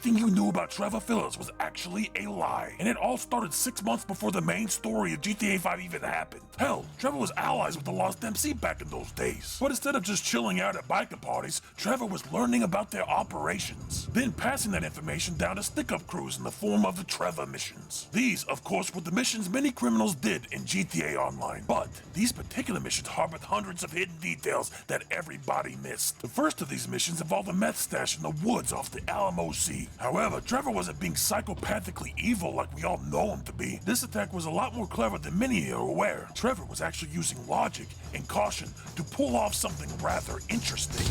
everything you knew about Trevor Philips was actually a lie. And it all started 6 months before the main story of GTA 5 even happened. Hell, Trevor was allies with the Lost MC back in those days. But instead of just chilling out at biker parties, Trevor was learning about their operations, then passing that information down to stick-up crews in the form of the Trevor missions. These, of course, were the missions many criminals did in GTA Online. But these particular missions harbored hundreds of hidden details that everybody missed. The first of these missions involved a meth stash in the woods off the Alamo Sea. However, Trevor wasn't being psychopathically evil like we all know him to be. This attack was a lot more clever than many are aware. Trevor was actually using logic and caution to pull off something rather interesting.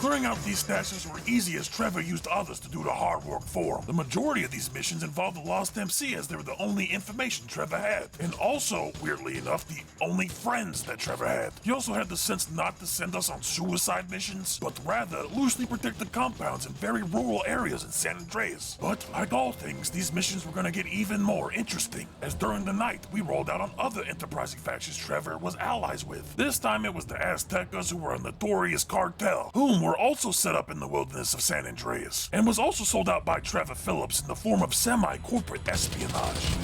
Clearing out these stashes were easy as Trevor used others to do the hard work for him. The majority of these missions involved the Lost MC as they were the only information Trevor had. And also, weirdly enough, the only friends that Trevor had. He also had the sense not to send us on suicide missions, but rather loosely protect the compounds in very rural areas in San Andreas. But like all things, these missions were gonna get even more interesting, as during the night we rolled out on other enterprising factions Trevor was allies with. This time it was the Aztecas, who were a notorious cartel, whom were also set up in the wilderness of San Andreas, and was also sold out by Trevor Philips in the form of semi-corporate espionage.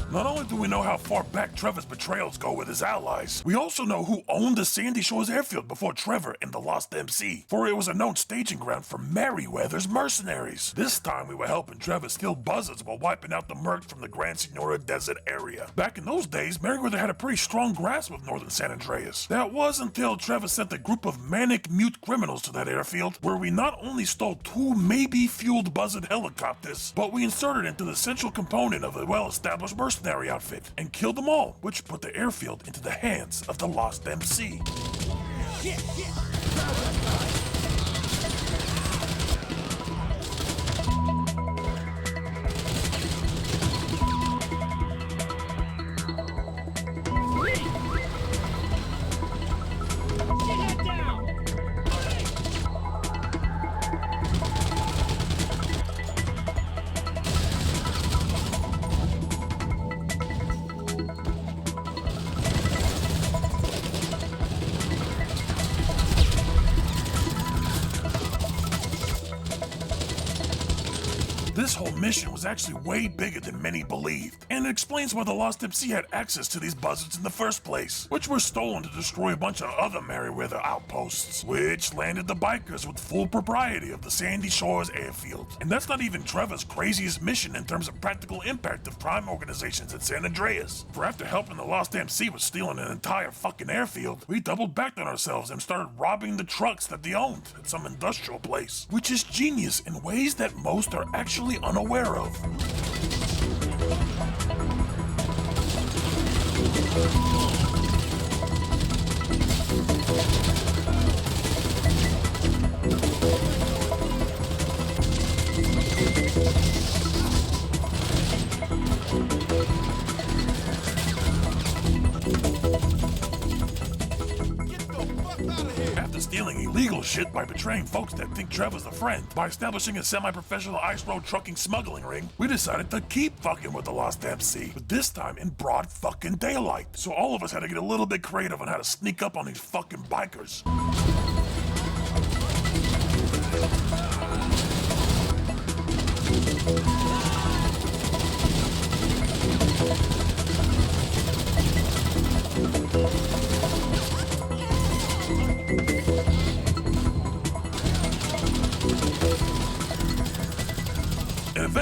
Not only do we know how far back Trevor's betrayals go with his allies, we also know who owned the Sandy Shores airfield before Trevor and the Lost MC, for it was a known staging ground for Merryweather's mercenaries. This time we were helping Trevor steal buzzards while wiping out the mercs from the Gran Senora Desert area. Back in those days, Merryweather had a pretty strong grasp of northern San Andreas. That was until Trevor sent a group of manic mute criminals to that airfield, where we not only stole 2 maybe-fueled buzzard helicopters, but we inserted into the central component of a well-established mercenary outfit and killed them all, which put the airfield into the hands of the Lost MC. This whole mission was actually way bigger than many believed, and it explains why the Lost MC had access to these buzzards in the first place, which were stolen to destroy a bunch of other Merryweather outposts, which landed the bikers with full propriety of the Sandy Shores airfield. And that's not even Trevor's craziest mission in terms of practical impact of crime organizations in San Andreas. For after helping the Lost MC with stealing an entire fucking airfield, we doubled back on ourselves and started robbing the trucks that they owned at some industrial place, which is genius in ways that most are actually unaware of. After stealing illegal shit by betraying folks that think Trevor's a friend, by establishing a semi-professional ice road trucking smuggling ring, we decided to keep fucking with the Lost MC, but this time in broad fucking daylight. So all of us had to get a little bit creative on how to sneak up on these fucking bikers.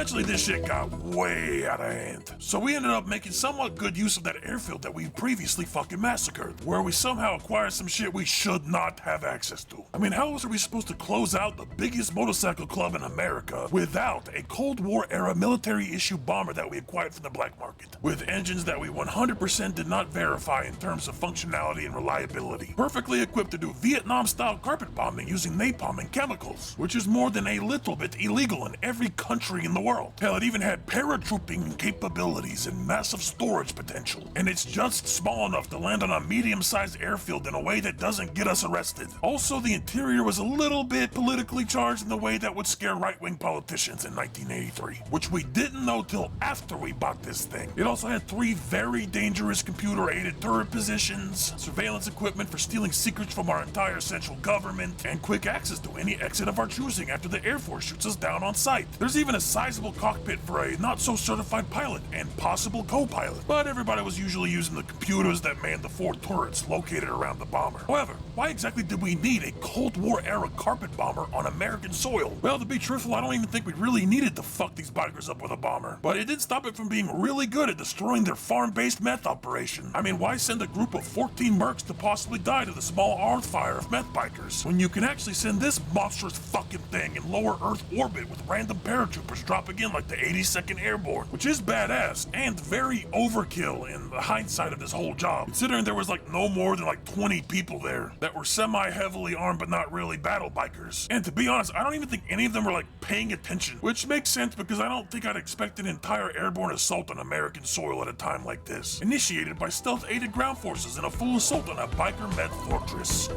Eventually this shit got way out of hand. So we ended up making somewhat good use of that airfield that we previously fucking massacred, where we somehow acquired some shit we should not have access to. I mean, how else are we supposed to close out the biggest motorcycle club in America without a Cold War era military issue bomber that we acquired from the black market, with engines that we 100% did not verify in terms of functionality and reliability, perfectly equipped to do Vietnam-style carpet bombing using napalm and chemicals, which is more than a little bit illegal in every country in the world. Hell, it even had paratrooping capabilities and massive storage potential, and it's just small enough to land on a medium-sized airfield in a way that doesn't get us arrested. Also, the interior was a little bit politically charged in the way that would scare right-wing politicians in 1983, which we didn't know till after we bought this thing. It also had 3 very dangerous computer-aided turret positions, surveillance equipment for stealing secrets from our entire central government, and quick access to any exit of our choosing after the Air Force shoots us down on sight. There's even a sizable cockpit for a not-so-certified pilot and possible co-pilot, but everybody was usually using the computers that manned the 4 turrets located around the bomber. However, why exactly did we need a Cold War-era carpet bomber on American soil? Well, to be truthful, I don't even think we really needed to fuck these bikers up with a bomber, but it did stop it from being really good at destroying their farm-based meth operation. I mean, why send a group of 14 mercs to possibly die to the small arms fire of meth bikers when you can actually send this monstrous fucking thing in lower Earth orbit with random paratroopers dropping in like the 82nd Airborne, which is badass and very overkill in the hindsight of this whole job, considering there was like no more than like 20 people there that were semi-heavily armed but not really battle bikers. And to be honest, I don't even think any of them were like paying attention, which makes sense because I don't think I'd expect an entire airborne assault on American soil at a time like this, initiated by stealth-aided ground forces in a full assault on a biker meth fortress.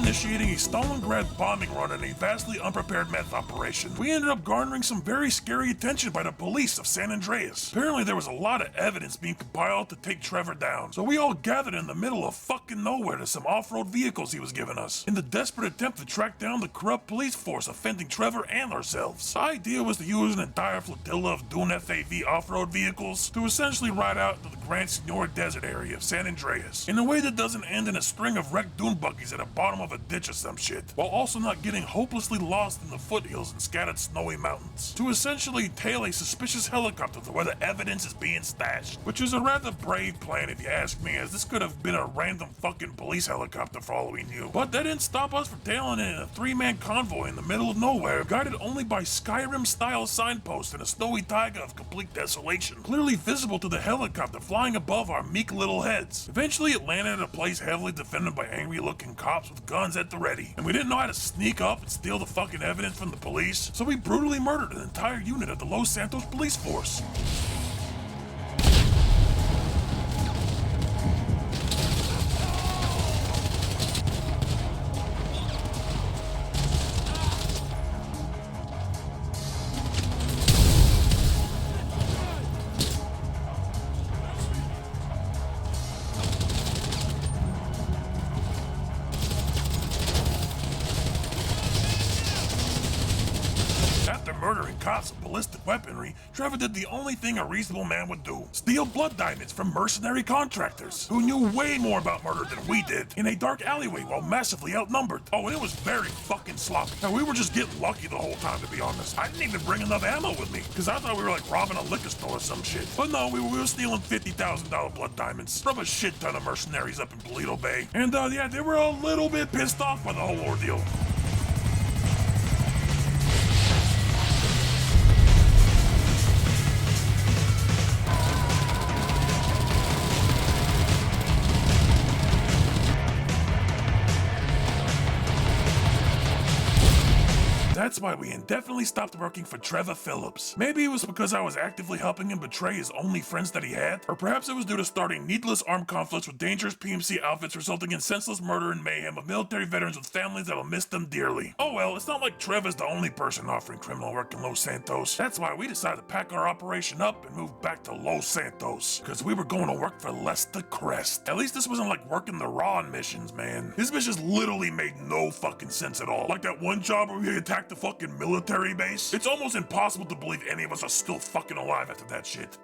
Initiating a Stalingrad bombing run in a vastly unprepared meth operation, we ended up garnering some very scary attention by the police of San Andreas. Apparently there was a lot of evidence being compiled to take Trevor down, so we all gathered in the middle of fucking nowhere to some off-road vehicles he was giving us, in the desperate attempt to track down the corrupt police force offending Trevor and ourselves. The idea was to use an entire flotilla of Dune FAV off-road vehicles to essentially ride out to the Grand Senor Desert area of San Andreas, in a way that doesn't end in a string of wrecked dune buggies at the bottom of a ditch or some shit, while also not getting hopelessly lost in the foothills and scattered snowy mountains, to essentially tail a suspicious helicopter to where the evidence is being stashed, which is a rather brave plan if you ask me, as this could have been a random fucking police helicopter for all we knew. But that didn't stop us from tailing it in a 3-man convoy in the middle of nowhere, guided only by Skyrim-style signposts and a snowy taiga of complete desolation, clearly visible to the helicopter flying above our meek little heads. Eventually it landed at a place heavily defended by angry-looking cops with guns at the ready, and we didn't know how to sneak up and steal the fucking evidence from the police, so we brutally murdered an entire unit of the Los Santos police force. Murdering cops with ballistic weaponry, Trevor did the only thing a reasonable man would do: steal blood diamonds from mercenary contractors who knew way more about murder than we did, in a dark alleyway while massively outnumbered. Oh, and it was very fucking sloppy. Now, we were just getting lucky the whole time, to be honest. I didn't even bring enough ammo with me, because I thought we were like robbing a liquor store or some shit. But no, we were stealing $50,000 blood diamonds from a shit ton of mercenaries up in Polito Bay. And yeah, they were a little bit pissed off by the whole ordeal. That's why we indefinitely stopped working for Trevor Philips. Maybe it was because I was actively helping him betray his only friends that he had, or perhaps it was due to starting needless armed conflicts with dangerous PMC outfits resulting in senseless murder and mayhem of military veterans with families that'll miss them dearly. Oh well, it's not like Trevor's the only person offering criminal work in Los Santos. That's why we decided to pack our operation up and move back to Los Santos, because we were going to work for Lester Crest. At least this wasn't like working the raw missions, man. These missions literally made no fucking sense at all. Like that one job where we attacked the fucking military base. It's almost impossible to believe any of us are still fucking alive after that shit.